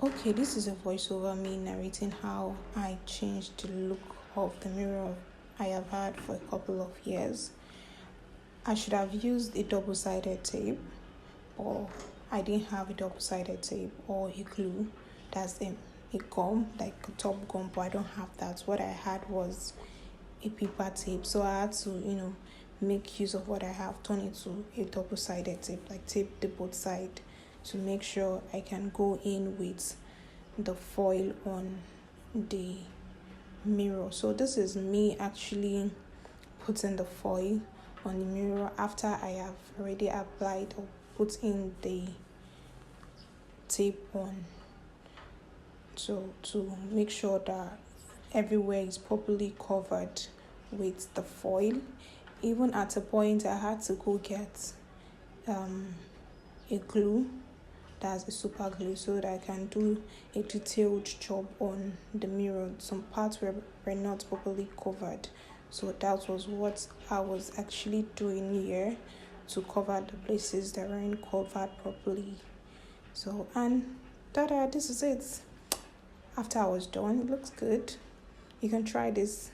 Okay, this is a voiceover me narrating how I changed the look of the mirror I have had for a couple of years. I should have used a double-sided tape, or I didn't have a double-sided tape or a glue. That's a gum, like a top gum, but I don't have that. What I had was a paper tape, so I had to, make use of what I have, turn it to a double-sided tape, like tape the both side to make sure I can go in with the foil on the mirror. So this is me actually putting the foil on the mirror after I have already applied or put in the tape on, so to make sure that everywhere is properly covered with the foil. Even at a point I had to go get a glue, that's a super glue, so that I can do a detailed job on the mirror. Some parts were not properly covered, so that was what I was actually doing here to cover the places that weren't covered properly. So, and this is it. After I was done, it looks good. You can try this.